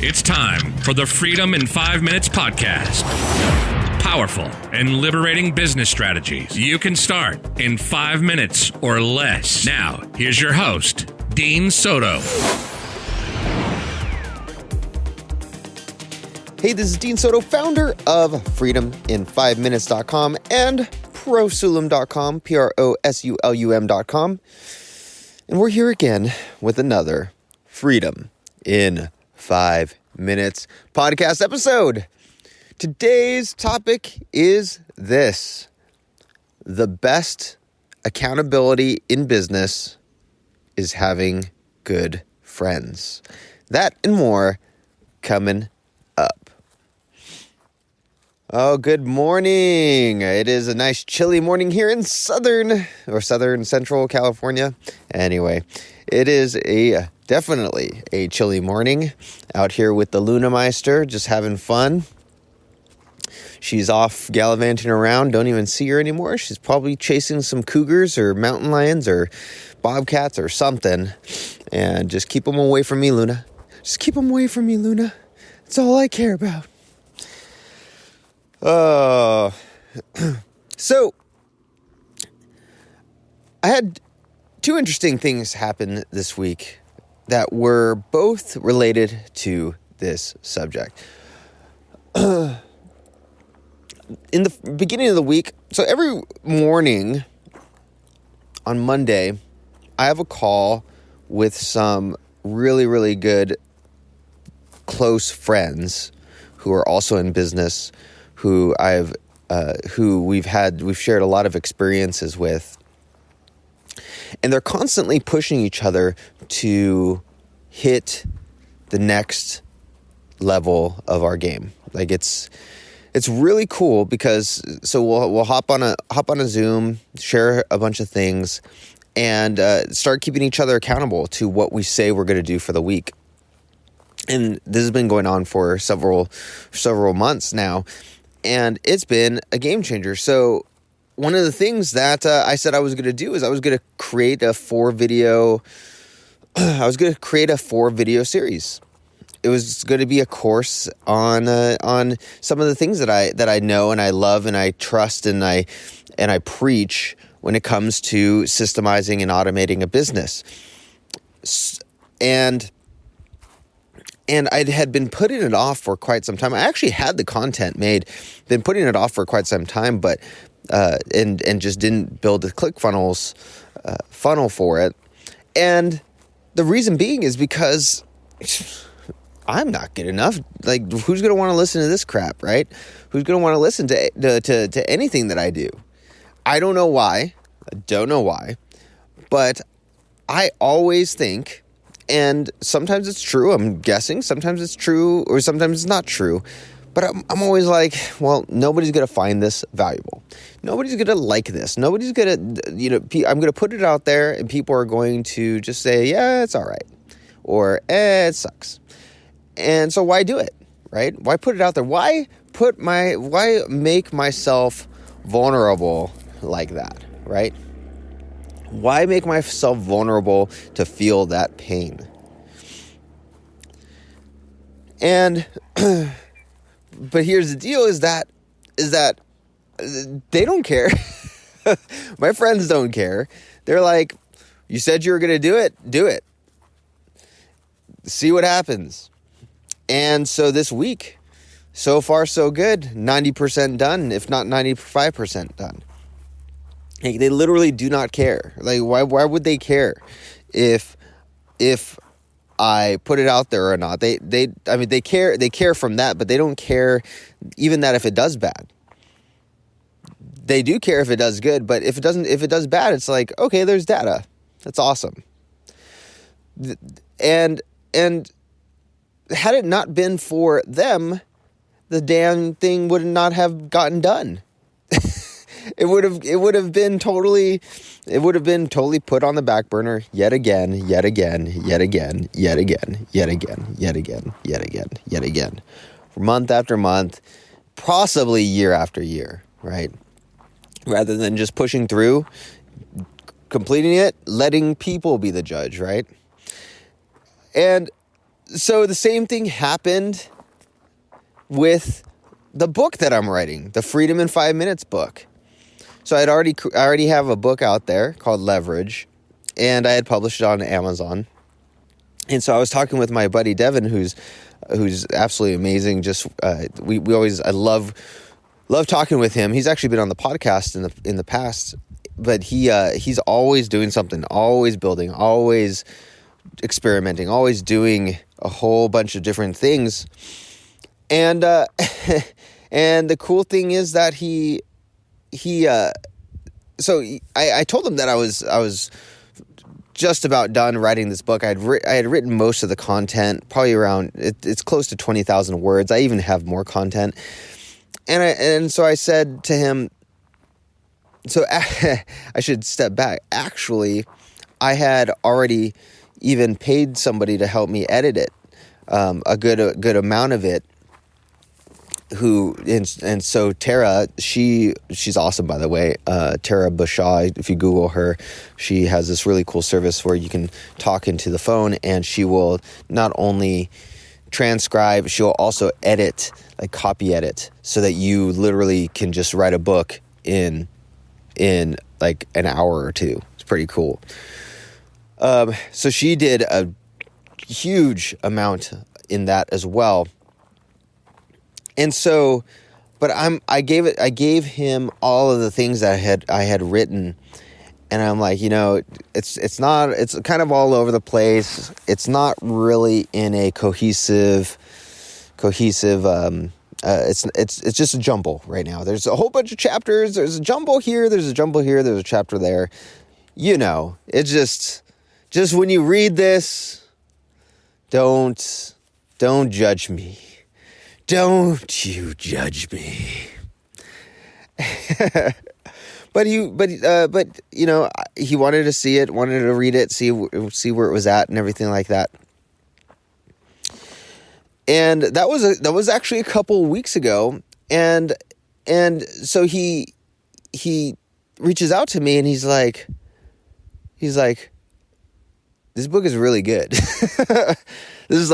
It's time for the Freedom in 5 Minutes podcast. Powerful and liberating business strategies you can start in 5 minutes or less. Now, here's your host, Dean Soto. Hey, this is Dean Soto, founder of freedomin5minutes.com and prosulum.com, prosulum.com. And we're here again with another Freedom in 5 Minutes podcast episode. Today's topic is this: the best accountability in business is having good friends. That and more coming up. Oh, good morning. It is a nice chilly morning here in southern central California. Anyway, it is definitely a chilly morning out here with the Luna Meister, just having fun. She's off gallivanting around. Don't even see her anymore. She's probably chasing some cougars or mountain lions or bobcats or something. And just keep them away from me, Luna. Just keep them away from me, Luna. That's all I care about. So, I had two interesting things happen this week that were both related to this subject. In the beginning of the week, so every morning on Monday, I have a call with some really, really good close friends who are also in business, who we've shared a lot of experiences with. And they're constantly pushing each other to hit the next level of our game. Like it's really cool because we'll hop on a Zoom, share a bunch of things, and start keeping each other accountable to what we say we're going to do for the week. And this has been going on for several months now, and it's been a game changer. So one of the things that I said I was going to do is I was going to create a 4-video series. It was going to be a course on some of the things that I know and I love and I trust and I preach when it comes to systemizing and automating a business. And I had been putting it off for quite some time. I actually had the content made, been putting it off for quite some time, but and just didn't build the ClickFunnels funnel for it. And the reason being is because I'm not good enough. Like, who's going to want to listen to this crap, right? Who's going to want to listen to anything that I do? I don't know why. But I always think, and sometimes it's true, I'm guessing, sometimes it's true, or sometimes it's not true, but I'm always like, well, nobody's going to find this valuable. Nobody's going to like this. Nobody's going to, I'm going to put it out there, and people are going to just say, yeah, it's all right, or, it sucks. And so why do it, right? Why put it out there? Why make myself vulnerable like that, right? Why make myself vulnerable to feel that pain? And, but here's the deal is that they don't care. My friends don't care. They're like, you said you were going to do it. See what happens. And so this week, so far so good, 90% done, if not 95% done. Like, they literally do not care. Like, why would they care if I put it out there or not? They care from that, but they don't care even that if it does bad. They do care if it does good, but if it does bad, it's like, okay, there's data. That's awesome. And had it not been for them, the damn thing would not have gotten done. It would have been totally put on the back burner yet again, month after month, possibly year after year, right? Rather than just pushing through, completing it, letting people be the judge, right? And So the same thing happened with the book that I'm writing, the Freedom in 5 Minutes book. So I already have a book out there called Leverage, and I had published it on Amazon. And so I was talking with my buddy Devin, who's absolutely amazing. Just I love talking with him. He's actually been on the podcast in the past, but he's always doing something, always building, always experimenting, always doing a whole bunch of different things. And and the cool thing is that so I told him that I was just about done writing this book. I had written most of the content, probably around it's close to 20,000 words. I even have more content, and so I said to him, so I should step back. Actually, I had already even paid somebody to help me edit it, a good amount of it. And so Tara, she's awesome, by the way. Tara Bashaw, if you Google her, she has this really cool service where you can talk into the phone, and she will not only transcribe, she'll also edit, like copy edit, so that you literally can just write a book in like an hour or two. It's pretty cool. So she did a huge amount in that as well. And so, but I gave him all of the things that I had written, and I'm like, it's kind of all over the place. It's not really in a cohesive. It's just a jumble right now. There's a whole bunch of chapters. There's a jumble here. There's a jumble here. There's a chapter there. It's just when you read this, don't judge me. Don't you judge me. But he wanted to see it, wanted to read it, see where it was at and everything like that. And that was actually a couple weeks ago, and so he reaches out to me, and he's like, this book is really good. This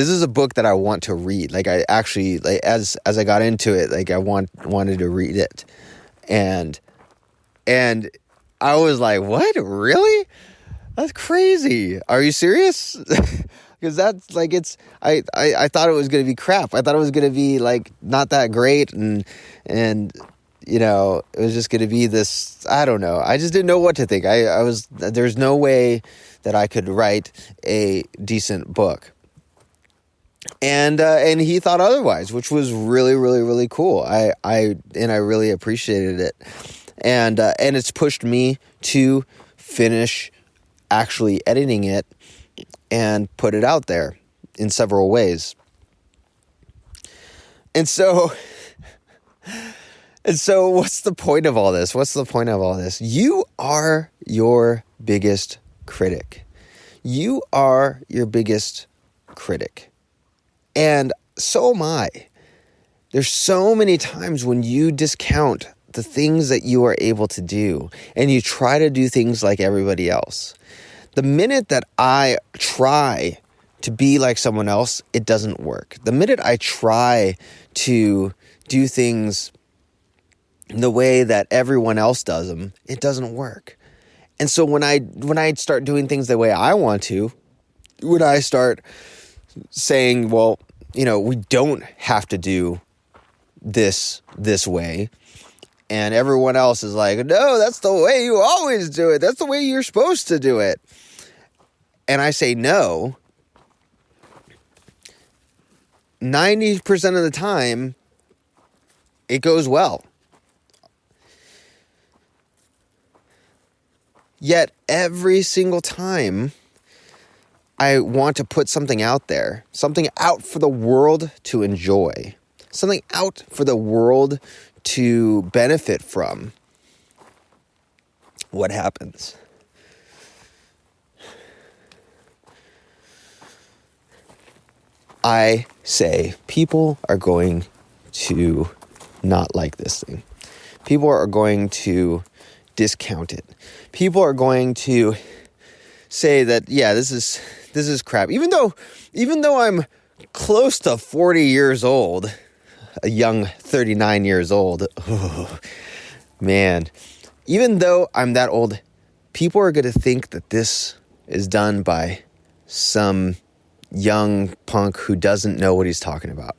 is a book that I want to read. Like, I actually, like, as I got into it, like, I wanted to read it. And I was like, what? Really? That's crazy. Are you serious? Because that's like, I thought it was going to be crap. I thought it was going to be like not that great. And it was just going to be this, I don't know. I just didn't know what to think. There's no way that I could write a decent book. And he thought otherwise, which was really, really, really cool. I really appreciated it. And it's pushed me to finish actually editing it and put it out there in several ways. And so what's the point of all this? You are your biggest critic. You are your biggest critic. And so am I. There's so many times when you discount the things that you are able to do, and you try to do things like everybody else. The minute that I try to be like someone else, it doesn't work. The minute I try to do things the way that everyone else does them, it doesn't work. And so when I start doing things the way I want to, when I start saying, well, we don't have to do this way, and everyone else is like, no, that's the way you always do it. That's the way you're supposed to do it. And I say no, 90% of the time, it goes well. Yet every single time I want to put something out there, something out for the world to enjoy, something out for the world to benefit from, what happens? I say people are going to not like this thing. People are going to discount it. People are going to say that, yeah, this This is crap. Even though I'm close to 40 years old, a young 39 years old, oh, man, even though I'm that old, people are going to think that this is done by some young punk who doesn't know what he's talking about.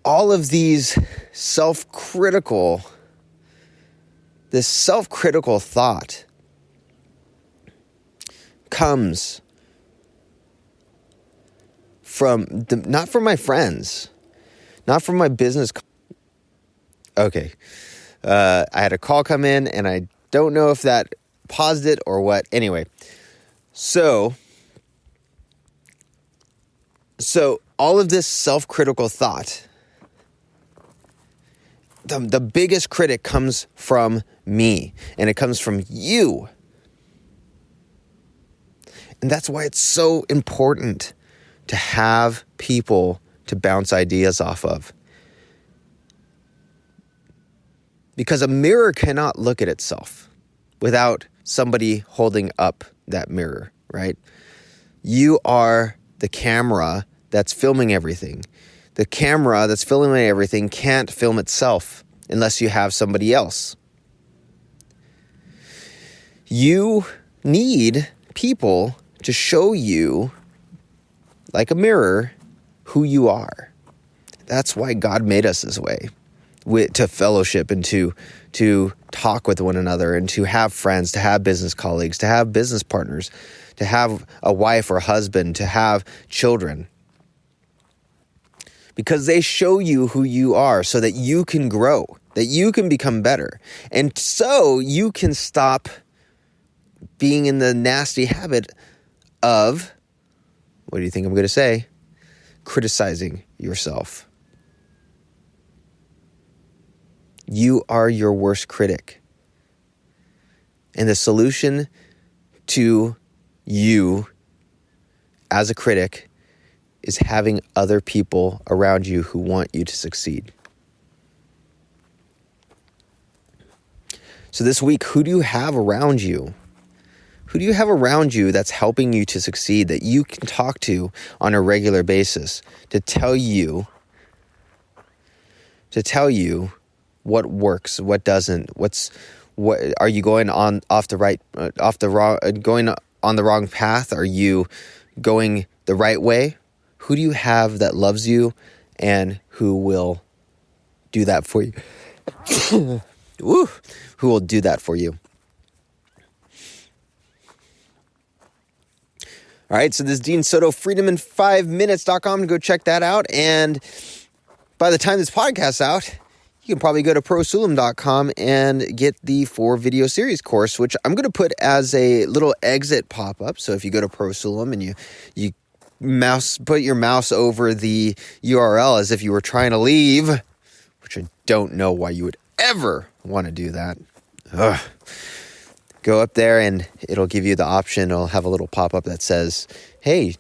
All of these self-critical thought comes from not from my friends, not from my business. Okay. I had a call come in and I don't know if that paused it or what. Anyway, so all of this self-critical thought, the biggest critic comes from me, and it comes from you. And that's why it's so important to have people to bounce ideas off of. Because a mirror cannot look at itself without somebody holding up that mirror, right? You are the camera that's filming everything. The camera that's filming everything can't film itself unless you have somebody else. You need people to show you, like a mirror, who you are. That's why God made us this way, to fellowship and to talk with one another and to have friends, to have business colleagues, to have business partners, to have a wife or husband, to have children. Because they show you who you are so that you can grow, that you can become better. And so you can stop being in the nasty habit of, what do you think I'm going to say? Criticizing yourself. You are your worst critic. And the solution to you as a critic is having other people around you who want you to succeed. So this week, who do you have around you? Who do you have around you that's helping you to succeed, that you can talk to on a regular basis to tell you what works, what doesn't, what are you going on going on the wrong path? Are you going the right way? Who do you have that loves you and who will do that for you? Woo! Who will do that for you? All right, so this is Dean Soto, freedomin5minutes.com to go check that out. And by the time this podcast's out, you can probably go to prosulam.com and get the 4-video series course, which I'm going to put as a little exit pop-up. So if you go to Prosulam and you put your mouse over the URL as if you were trying to leave, which I don't know why you would ever want to do that. Ugh. Go up there and it'll give you the option. It'll have a little pop-up that says, hey,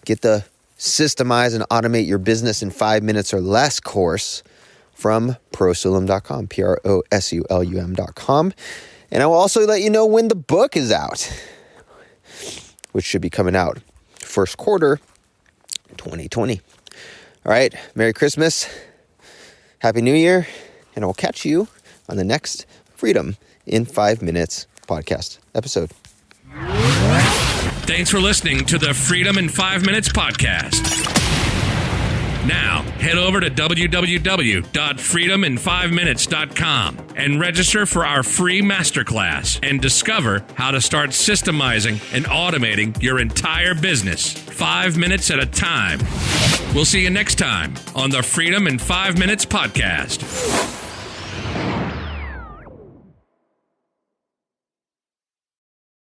get the Systemize and Automate Your Business in 5 Minutes or Less course from prosulam.com, prosulum.com. And I will also let you know when the book is out, which should be coming out first quarter 2020. All right, Merry Christmas, Happy New Year, and I will catch you on the next Freedom in 5 Minutes podcast episode. Thanks for listening to the Freedom in 5 Minutes podcast. Now, head over to www.freedomin5minutes.com and register for our free masterclass and discover how to start systemizing and automating your entire business 5 minutes at a time. We'll see you next time on the Freedom in 5 Minutes podcast.